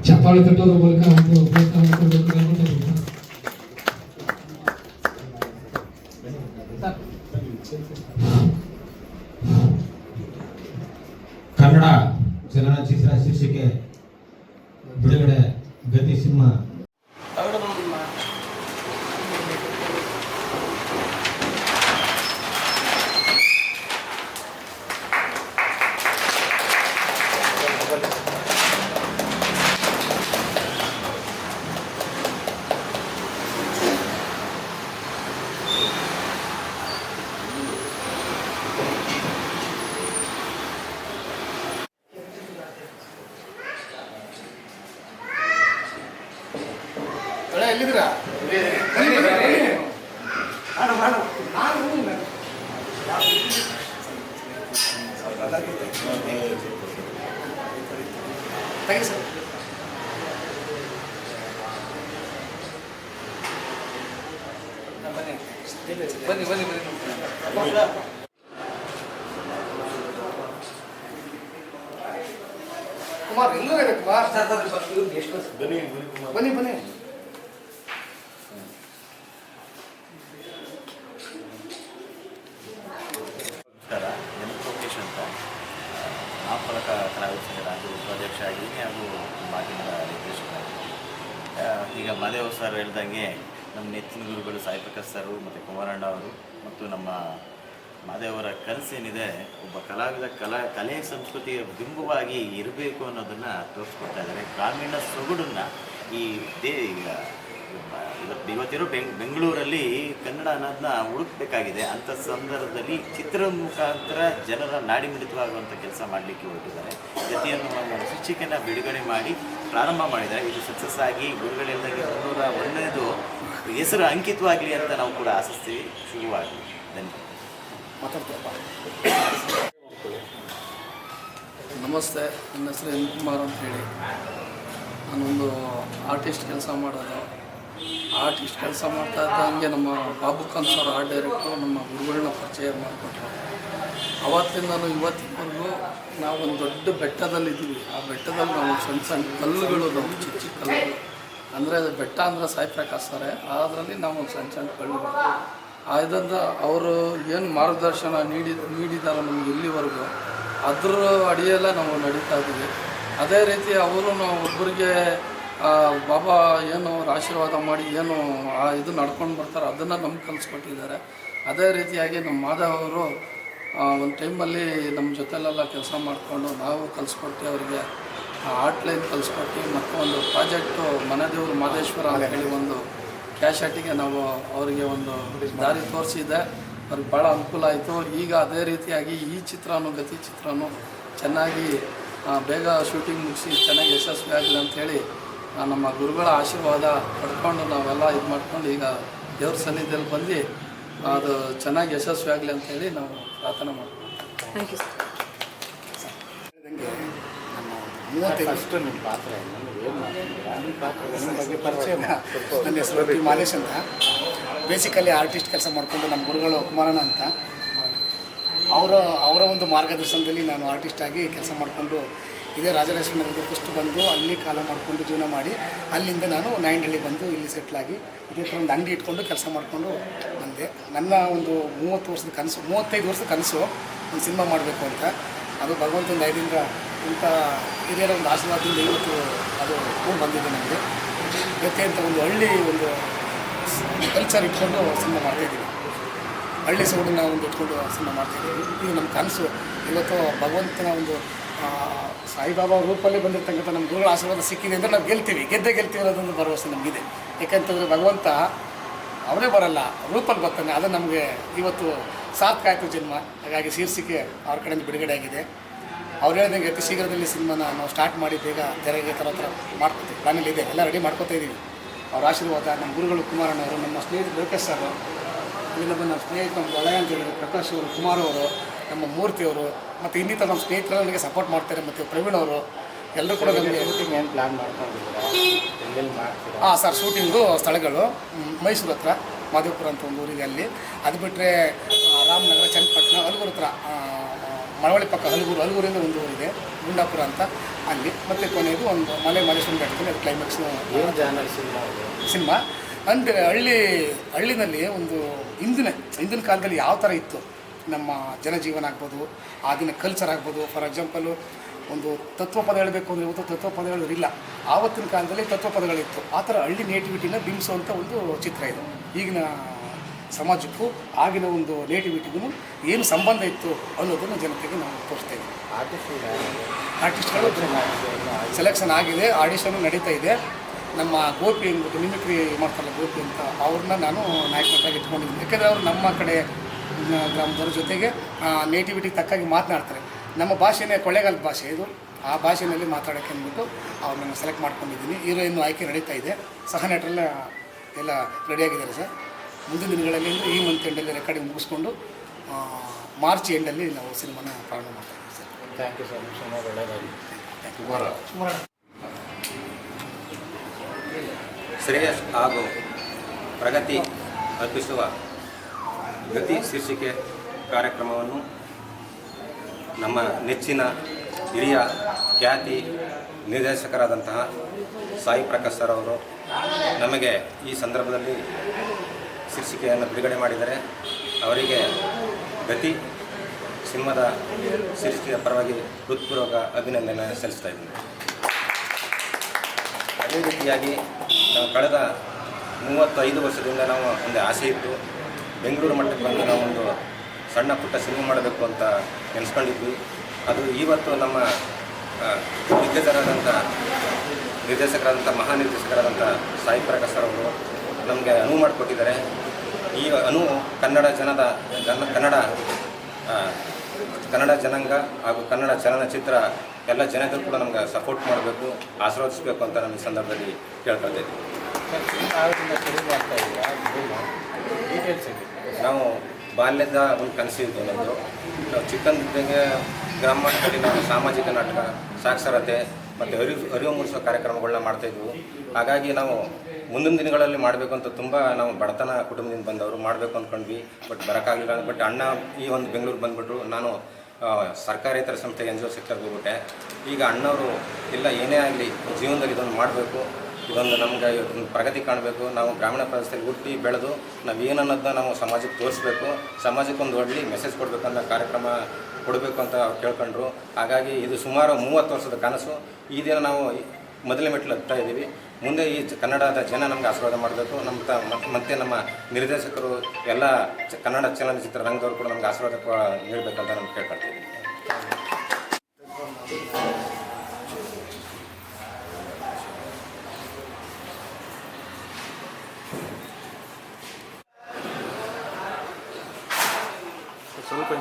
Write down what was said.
ಚಪ್ಪಾಳೆ ತಟ್ಟೋದ್ರ ಮೂಲಕ ಒಂದು ಕನ್ನಡ ಚಲನಚಿತ್ರ ಶೀರ್ಷಿಕೆ ಬಿಡುಗಡೆ ಗತಿ ಸಿಂಹ. ಎಲ್ಲಿದ್ದೀರಾ? ಬನ್ನಿ ಬನ್ನಿ ಬನ್ನಿ. ಕುಮಾರ್ ಎಲ್ಲೂ ಇದೆ ಕುಮಾರ್. ಬನ್ನಿ ಬನ್ನಿ. ನಾಮಫಲಕ ಕಲಾವಿದ ಸಂಘದ ಹಾಗೂ ಉಪಾಧ್ಯಕ್ಷ ಆಗಿದ್ದೀನಿ ಹಾಗೂ ಮಾಧ್ಯಮದ ನಿರ್ದೇಶಕರಾಗಿದ್ದೀನಿ. ಈಗ ಮಾದೇವ್ ಸರ್ ಹೇಳ್ದಂಗೆ ನಮ್ಮ ನೆಚ್ಚಿನ ಗುರುಗಳು ಸಾಯಿ ಪ್ರಕಾಶ್ ಸರ್ ಮತ್ತು ಕುಮಾರಣ್ಣ ಅವರು ಮತ್ತು ನಮ್ಮ ಮಾದೇವರ ಕನಸೇನಿದೆ, ಒಬ್ಬ ಕಲಾವಿದ ಕಲೆ ಸಂಸ್ಕೃತಿಯ ಬಿಂಬವಾಗಿ ಇರಬೇಕು ಅನ್ನೋದನ್ನು ತೋರಿಸ್ಕೊಡ್ತಾ ಇದ್ದಾರೆ. ಗ್ರಾಮೀಣ ಸೊಗಡನ್ನು ಈ ಇವತ್ತಿರೋ ಬೆಂಗಳೂರಲ್ಲಿ ಕನ್ನಡ ಅನ್ನೋದನ್ನ ಹುಡುಕಬೇಕಾಗಿದೆ. ಅಂಥ ಸಂದರ್ಭದಲ್ಲಿ ಚಿತ್ರದ ಮುಖಾಂತರ ಜನರ ನಾಡಿಮಿಡಿತವಾಗುವಂಥ ಕೆಲಸ ಮಾಡಲಿಕ್ಕೆ ಹೊರಟಿದ್ದಾರೆ. ಗತಿಯನ್ನು ಶೀರ್ಷಿಕೆಯನ್ನು ಬಿಡುಗಡೆ ಮಾಡಿ ಪ್ರಾರಂಭ ಮಾಡಿದ್ದಾರೆ. ಇದು ಸಕ್ಸಸ್ ಆಗಿ ಗುರುಗಳಿಂದಾಗಿ 301ನೇದು ಹೆಸರು ಅಂಕಿತವಾಗಲಿ ಅಂತ ನಾವು ಕೂಡ ಆಶಿಸ್ತೀವಿ. ಶುರುವಾಗಲಿ. ಧನ್ಯವಾದ. ನಮಸ್ತೆ, ನನ್ನ ಹೆಸರು ಎನ್ ಕುಮಾರ್ ಅಂತ ಹೇಳಿ. ನಾನೊಂದು ಆರ್ಟಿಸ್ಟ್ ಕೆಲಸ ಮಾಡೋದು. ಆರ್ಟಿಸ್ಟ್ ಕೆಲಸ ಮಾಡ್ತಾ ಇದ್ದಂಗೆ ನಮ್ಮ ಬಾಬು ಖಾನ್ ಸರ್ ಆರ್ಟ್ ಡೈರೆಕ್ಟ್ರು ನಮ್ಮ ಗುರುಗಳನ್ನ ಪರಿಚಯ ಮಾಡಿಕೊಟ್ರು. ಅವತ್ತಿಂದಲೂ ಇವತ್ತಿನವರೆಗೂ ನಾವು ಒಂದು ದೊಡ್ಡ ಬೆಟ್ಟದಲ್ಲಿದ್ದೀವಿ. ಆ ಬೆಟ್ಟದಲ್ಲಿ ನಾವು ಸಣ್ಣ ಸಣ್ಣ ಕಲ್ಲುಗಳು, ನಮ್ಮ ಚಿಕ್ಕ ಚಿಕ್ಕ ಕಲ್ಲುಗಳು, ಅಂದರೆ ಅದು ಬೆಟ್ಟ ಅಂದರೆ ಸಾಯಿ ಪ್ರಕಾಶ್ ಸರ್, ಅದರಲ್ಲಿ ನಾವು ಒಂದು ಸಣ್ಣ ಸಣ್ಣ ಕಲ್ಲುಗಳು. ಇದರಿಂದ ಅವರು ಏನು ಮಾರ್ಗದರ್ಶನ ನೀಡಿದ್ದಾರೆ ನಮಗೆ ಇಲ್ಲಿವರೆಗೂ, ಅದರ ಅಡಿಯೆಲ್ಲ ನಾವು ನಡೀತಾ ಇದ್ದೀವಿ. ಅದೇ ರೀತಿ ಅವರು ಒಬ್ಬರಿಗೆ ಬಾಬಾ ಏನು ಅವ್ರು ಆಶೀರ್ವಾದ ಮಾಡಿ ಏನು ಇದು ನಡ್ಕೊಂಡು ಬರ್ತಾರೆ ಅದನ್ನು ನಮ್ಗೆ ಕಲಿಸ್ಕೊಟ್ಟಿದ್ದಾರೆ. ಅದೇ ರೀತಿಯಾಗಿ ನಮ್ಮ ಮಾಧವ್ ಅವರು ಒಂದು ಟೈಮಲ್ಲಿ ನಮ್ಮ ಜೊತೆಲೆಲ್ಲ ಕೆಲಸ ಮಾಡಿಕೊಂಡು ನಾವು ಕಲಿಸ್ಕೊಟ್ಟು ಅವರಿಗೆ ಆರ್ಟ್ ಲೈನ್ ಕಲಿಸ್ಕೊಟ್ಟು ಮತ್ತು ಒಂದು ಪ್ರಾಜೆಕ್ಟು ಮನೆದೇವರು ಮಾದೇಶ್ವರ ಅಂತ ಹೇಳಿ ಒಂದು ಕ್ಯಾಶಾಟಿಗೆ ನಾವು ಅವರಿಗೆ ಒಂದು ದಾರಿ ತೋರಿಸಿದೆ. ಅವ್ರಿಗೆ ಭಾಳ ಅನುಕೂಲ ಆಯಿತು. ಈಗ ಅದೇ ರೀತಿಯಾಗಿ ಈ ಚಿತ್ರನೂ ಗತಿ ಚಿತ್ರನೂ ಚೆನ್ನಾಗಿ ಬೇಗ ಶೂಟಿಂಗ್ ಮುಗಿಸಿ ಚೆನ್ನಾಗಿ ಯಶಸ್ವಿ ಆಗಲಿ ಅಂಥೇಳಿ ನಮ್ಮ ಗುರುಗಳ ಆಶೀರ್ವಾದ ಪಡ್ಕೊಂಡು ನಾವೆಲ್ಲ ಇದು ಮಾಡ್ಕೊಂಡು ಈಗ ದೇವ್ರ ಸನ್ನಿಧಿಯಲ್ಲಿ ಬಂದು ಅದು ಚೆನ್ನಾಗಿ ಯಶಸ್ವಿ ಆಗಲಿ ಅಂಥೇಳಿ ನಾವು ಪ್ರಾರ್ಥನೆ ಮಾಡ್ತೀವಿ. Thank you sir. ನನ್ನ ಹೆಸರು ಪಿ ಮಾಲೇಶ್ ಅಂತ. ಬೇಸಿಕಲಿ ಆರ್ಟಿಸ್ಟ್ ಕೆಲಸ ಮಾಡಿಕೊಂಡು ನಮ್ಮ ಗುರುಗಳು ಕುಮಾರಣ್ಣ ಅಂತ ಅವರ ಒಂದು ಮಾರ್ಗದರ್ಶನದಲ್ಲಿ ನಾನು ಆರ್ಟಿಸ್ಟ್ ಆಗಿ ಕೆಲಸ ಮಾಡಿಕೊಂಡು ಇದೇ ರಾಜರಾಜೇಶ್ವರಿ ನಗರದ ಫಸ್ಟ್ ಬಂದು ಅಲ್ಲಿ ಕಾಲ ಮಾಡಿಕೊಂಡು ಜೀವನ ಮಾಡಿ ಅಲ್ಲಿಂದ ನಾನು ನಾಯಂಡಹಳ್ಳಿ ಬಂದು ಇಲ್ಲಿ ಸೆಟ್ಲಾಗಿ ಇದೇ ಥರ ಒಂದು ಅಂಗಡಿ ಇಟ್ಕೊಂಡು ಕೆಲಸ ಮಾಡಿಕೊಂಡು ಬಂದೆ. ನನ್ನ ಒಂದು 35 ವರ್ಷದ ಕನಸು ಒಂದು ಸಿನಿಮಾ ಮಾಡಬೇಕು ಅಂತ. ಅದು ಭಗವಂತನ ದಯದಿಂದ ಇಂಥ ಹಿರಿಯರ ಒಂದು ಆಶೀರ್ವಾದದಿಂದ ಇವತ್ತು ಅದು ಕೂಡ ಬಂದಿದೆ. ನಮಗೆ ಜೊತೆ ಅಂತ ಒಂದು ಹಳ್ಳಿ ಒಂದು ಕಲ್ಚರ್ ಇಟ್ಕೊಂಡು ಸಿನಿಮಾ ಮಾಡ್ತಾಯಿದ್ದೀವಿ. ಹಳ್ಳಿ ಸೊಗಡನ್ನ ಒಂದು ಇಟ್ಕೊಂಡು ಸಿನಿಮಾ ಮಾಡ್ತಾಯಿದ್ದೀವಿ. ಇದು ನಮ್ಮ ಕನಸು. ಇವತ್ತು ಭಗವಂತನ ಒಂದು ಸಾಯಿಬಾಬಾ ರೂಪಲ್ಲಿ ಬಂದಿರ್ತಕ್ಕಂಥ ನಮ್ಮ ಗುರುಗಳ ಆಶೀರ್ವಾದ ಸಿಕ್ಕಿದೆ ಅಂದರೆ ನಾವು ಗೆಲ್ತೀವಿ ಅನ್ನೋದೊಂದು ಭರವಸೆ ನಮಗಿದೆ. ಯಾಕಂತಂದರೆ ಭಗವಂತ ಅವನೇ ಬರಲ್ಲ, ರೂಪಲ್ಲಿ ಬರ್ತಾನೆ. ಅದು ನಮಗೆ ಇವತ್ತು ಸಾರ್ಥಕ ಆಯಿತು ಜನ್ಮ. ಹಾಗಾಗಿ ಶೀರ್ಷಿಕೆ ಅವ್ರ ಕಡೆಯಿಂದ ಬಿಡುಗಡೆ ಆಗಿದೆ. ಅವ್ರು ಹೇಳ್ದಂಗೆ ಅತಿ ಶೀಘ್ರದಲ್ಲಿ ಸಿನಿಮಾನ ನಾವು ಸ್ಟಾರ್ಟ್ ಮಾಡಿ ಬೇಗ ತೆರೆಗೆ ಥರ ಮಾಡ್ಕೊತೀವಿ. ಪ್ಲಾನಲ್ಲಿ ಇದೆ, ಎಲ್ಲ ರೆಡಿ ಮಾಡ್ಕೊತಾ ಇದ್ದೀವಿ. ಅವ್ರ ಆಶೀರ್ವಾದ ನಮ್ಮ ಗುರುಗಳು ಕುಮಾರಣ್ಣವರು, ನಮ್ಮ ಸ್ನೇಹಿತರು ಲೋಕೇಶ್ ಸರ್, ಇಲ್ಲಿಂದ ಬಂದು ನಮ್ಮ ಸ್ನೇಹಿತರು ನಮ್ಮ ದೊಳೆ ಅಂತೇಳಿ ಪ್ರಕಾಶ್ ಅವರು, ಕುಮಾರ್ ಅವರು, ನಮ್ಮ ಮೂರ್ತಿಯವರು ಮತ್ತು ಇನ್ನಿತರ ನಮ್ಮ ಸ್ನೇಹಿತರು ನನಗೆ ಸಪೋರ್ಟ್ ಮಾಡ್ತಾರೆ. ಮತ್ತು ಪ್ರವೀಣ್ ಅವರು ಎಲ್ಲರೂ ಕೂಡ ನಮಗೆ ಏನು ಪ್ಲ್ಯಾನ್ ಮಾಡ್ಕೊಂಡಿದ್ದೀರಾ? ಸರ್ ಶೂಟಿಂಗು ಸ್ಥಳಗಳು ಮೈಸೂರು ಹತ್ರ ಮಾದೇವಪುರ ಅಂತ ಒಂದು ಊರಿದೆ ಅಲ್ಲಿ. ಅದು ಬಿಟ್ಟರೆ ರಾಮನಗರ, ಚನ್ನಪಟ್ಟಣ, ಹಲಗೂರು ಹತ್ರ ಮಳವಳ್ಳಿ ಪಕ್ಕ ಹಲಗೂರಿಂದ ಒಂದು ಊರಿದೆ ಗುಂಡಾಪುರ ಅಂತ ಅಲ್ಲಿ. ಮತ್ತು ಕೊನೆಯದು ಒಂದು ಮಲೇಶ್ವರ ಬೆಟ್ಟದಲ್ಲಿ ಅದು ಕ್ಲೈಮ್ಯಾಕ್ಸ್ ಸಿನಿಮಾ. ಅಂದರೆ ಹಳ್ಳಿನಲ್ಲಿ ಒಂದು ಹಿಂದಿನ ಕಾಲದಲ್ಲಿ ಯಾವ ಥರ ಇತ್ತು ನಮ್ಮ ಜನಜೀವನ ಆಗ್ಬೋದು, ಆಗಿನ ಕಲ್ಚರ್ ಆಗ್ಬೋದು. ಫಾರ್ ಎಕ್ಸಾಂಪಲು ಒಂದು ತತ್ವಪದ ಹೇಳಬೇಕು ಅಂದರೆ ಇವತ್ತು ತತ್ವಪದಗಳು ಇಲ್ಲ, ಆವತ್ತಿನ ಕಾಲದಲ್ಲಿ ತತ್ವಪದಗಳಿತ್ತು. ಆ ಥರ ಹಳ್ಳಿ ನೇಟಿವಿಟಿನ ಬಿಂಬಿಸುವಂಥ ಒಂದು ಚಿತ್ರ ಇದು. ಈಗಿನ ಸಮಾಜಕ್ಕೂ ಆಗಿನ ಒಂದು ನೇಟಿವಿಟಿಗೂ ಏನು ಸಂಬಂಧ ಇತ್ತು ಅನ್ನೋದನ್ನು ಜನತೆಗೆ ನಾವು ತೋರಿಸ್ತಾ ಇದ್ದೀವಿ. ಆರ್ಟಿಸ್ಟ್ಗಳು ಸೆಲೆಕ್ಷನ್ ಆಗಿದೆ, ಆಡಿಷನ್ನು ನಡೀತಾ ಇದೆ. ನಮ್ಮ ಗೋಪಿ ಅಂದ್ಬಿಟ್ಟು ಮಿಮಿಕ್ರಿ ಮಾಡ್ತಾರಲ್ಲ ಗೋಪಿ ಅಂತ, ಅವ್ರನ್ನ ನಾನು ನಾಯಕನಾಗಿ ಇಟ್ಕೊಂಡಿದ್ದೀನಿ. ಯಾಕೆಂದರೆ ಅವರು ನಮ್ಮ ಕಡೆ ಗ್ರಾಮದವ್ರ ಜೊತೆಗೆ ನೇಟಿವಿಟಿಗೆ ತಕ್ಕಾಗಿ ಮಾತನಾಡ್ತಾರೆ. ನಮ್ಮ ಭಾಷೆನೇ ಕೊಳ್ಳೇಗಾಲದ ಭಾಷೆ ಇದು, ಆ ಭಾಷೆಯಲ್ಲಿ ಮಾತಾಡೋಕ್ಕೆ ಅಂದ್ಬಿಟ್ಟು ಅವ್ರನ್ನ ಸೆಲೆಕ್ಟ್ ಮಾಡ್ಕೊಂಡಿದ್ದೀನಿ. ಹೀರೋಯಿನ್ನು ಆಯ್ಕೆ ನಡೀತಾ ಇದೆ. ಸಹ ನಟರೆಲ್ಲ ಎಲ್ಲ ರೆಡಿಯಾಗಿದ್ದಾರೆ ಸರ್. ಮುಂದಿನ ದಿನಗಳಲ್ಲಿ ಈ ಮಂತ್ ಎಂಡಲ್ಲಿ ರೆಕಾರ್ಡಿಂಗ್ ಮುಗಿಸ್ಕೊಂಡು ಮಾರ್ಚ್ ಎಂಡಲ್ಲಿ ನಾವು ಸಿನಿಮಾನ ಪ್ರಾರಂಭ ಮಾಡ್ತೀವಿ ಸರ್. Thank you sir. ಸುಮಾರು ಒಳ್ಳೆಯದಾಗಿ. ಶ್ರೇಯಸ್ ಹಾಗೂ ಪ್ರಗತಿ ಅರ್ಪಿಸುವ ಗತಿ ಶೀರ್ಷಿಕೆ ಕಾರ್ಯಕ್ರಮವನ್ನು ನಮ್ಮ ನೆಚ್ಚಿನ ಹಿರಿಯ ಖ್ಯಾತಿ ನಿರ್ದೇಶಕರಾದಂತಹ ಸಾಯಿ ಪ್ರಕಾಶ್ ಸರ್ ಅವರು ನಮಗೆ ಈ ಸಂದರ್ಭದಲ್ಲಿ ಶೀರ್ಷಿಕೆಯನ್ನು ಬಿಡುಗಡೆ ಮಾಡಿದರೆ ಅವರಿಗೆ ಗತಿ ಸಿನಿಮಾದ ಶೀರ್ಷಿಕೆಯ ಪರವಾಗಿ ಹೃತ್ಪೂರ್ವಕ ಅಭಿನಂದನೆ ಸಲ್ಲಿಸ್ತಾ ಇದ್ದೀನಿ. ಅದೇ ರೀತಿಯಾಗಿ ನಾವು ಕಳೆದ 35 ವರ್ಷದಿಂದ ನಾವು ಒಂದು ಆಸೆ ಇತ್ತು, ಬೆಂಗಳೂರು ಮಟ್ಟಕ್ಕೆ ಬಂದು ನಾವು ಒಂದು ಸಣ್ಣ ಪುಟ್ಟ ಸಿನಿಮಾ ಮಾಡಬೇಕು ಅಂತ ನೆನೆಸ್ಕೊಂಡಿದ್ವಿ. ಅದು ಇವತ್ತು ನಮ್ಮ ನಿರ್ದೇಶಕರಾದಂಥ ಮಹಾನಿರ್ದೇಶಕರಾದಂಥ ಸಾಯಿ ಪ್ರಕಾಶ್ ಅವರು ನಮಗೆ ಅನುವು ಮಾಡಿಕೊಟ್ಟಿದ್ದಾರೆ. ಈ ಅನುವು ಕನ್ನಡ ಜನಾಂಗ ಹಾಗೂ ಕನ್ನಡ ಚಲನಚಿತ್ರ ಎಲ್ಲ ಜನಗಳು ಕೂಡ ನಮ್ಗೆ ಸಪೋರ್ಟ್ ಮಾಡಬೇಕು, ಆಶೀರ್ವದಿಸಬೇಕು ಅಂತ ನಾನು ಈ ಸಂದರ್ಭದಲ್ಲಿ ಕೇಳ್ಕೊಳ್ತಾ ಇದ್ದೀನಿ. ನಾವು ಬಾಲ್ಯದ ಒಂದು ಕನಸಿದ್ದು ನಮ್ಮದು. ನಾವು ಚಿಕ್ಕಂದಿದ್ದಂಗೆ ಗ್ರಾಮ ಮಟ್ಟದಲ್ಲಿ ನಾವು ಸಾಮಾಜಿಕ ನಾಟಕ, ಸಾಕ್ಷರತೆ ಮತ್ತು ಅರಿವು ಮೂಡಿಸುವ ಕಾರ್ಯಕ್ರಮಗಳನ್ನ ಮಾಡ್ತಾಯಿದ್ವು. ಹಾಗಾಗಿ ನಾವು ಮುಂದಿನ ದಿನಗಳಲ್ಲಿ ಮಾಡಬೇಕು ಅಂತ ತುಂಬ ನಾವು ಬಡತನ ಕುಟುಂಬದಿಂದ ಬಂದವರು ಮಾಡಬೇಕು ಅಂದ್ಕೊಂಡ್ವಿ. ಬಟ್ ಬರೋಕ್ಕಾಗಲಿಲ್ಲ. ಬಟ್ ಅಣ್ಣ ಈ ಒಂದು ಬೆಂಗಳೂರು ಬಂದುಬಿಟ್ರು. ನಾನು ಸರ್ಕಾರೇತರ ಸಂಸ್ಥೆ NGO ಸೆಕ್ಟರ್ಗೆ ಹೋಗ್ಬಿಟ್ಟೆ. ಈಗ ಅಣ್ಣವರು ಇಲ್ಲ ಏನೇ ಆಗಲಿ ಜೀವನದಲ್ಲಿ ಇದೊಂದು ಮಾಡಬೇಕು, ಇದೊಂದು ನಮ್ಗೆ ಒಂದು ಪ್ರಗತಿ ಕಾಣಬೇಕು, ನಾವು ಗ್ರಾಮೀಣ ಪ್ರದೇಶದಲ್ಲಿ ಹುಟ್ಟಿ ಬೆಳೆದು ನಾವು ಏನನ್ನೋದನ್ನ ನಾವು ಸಮಾಜಕ್ಕೆ ತೋರಿಸ್ಬೇಕು, ಸಮಾಜಕ್ಕೆ ಒಂದು ಒಳ್ಳೆ ಮೆಸೇಜ್ ಕೊಡಬೇಕಂತ ಕಾರ್ಯಕ್ರಮ ಕೊಡಬೇಕು ಅಂತ ಅವ್ರು ಕೇಳ್ಕೊಂಡ್ರು. ಹಾಗಾಗಿ ಇದು ಸುಮಾರು 30 ವರ್ಷದ ಕನಸು. ಈ ದಿನ ನಾವು ಮೊದಲನೇ ಮೆಟ್ಟಲು ಹತ್ತಾ ಇದ್ದೀವಿ. ಮುಂದೆ ಈ ಕನ್ನಡದ ಜನ ನಮ್ಗೆ ಆಶೀರ್ವಾದ ಮಾಡಬೇಕು. ಮತ್ತು ನಮ್ಮ ನಿರ್ದೇಶಕರು ಎಲ್ಲ ಕನ್ನಡ ಚಲನಚಿತ್ರ ರಂಗದವರು ಕೂಡ ನಮ್ಗೆ ಆಶೀರ್ವಾದ ನೀಡಬೇಕಂತ ನಾನು ಕೇಳ್ಕೊಳ್ತೀನಿ. ಸ್ವಲ್ಪ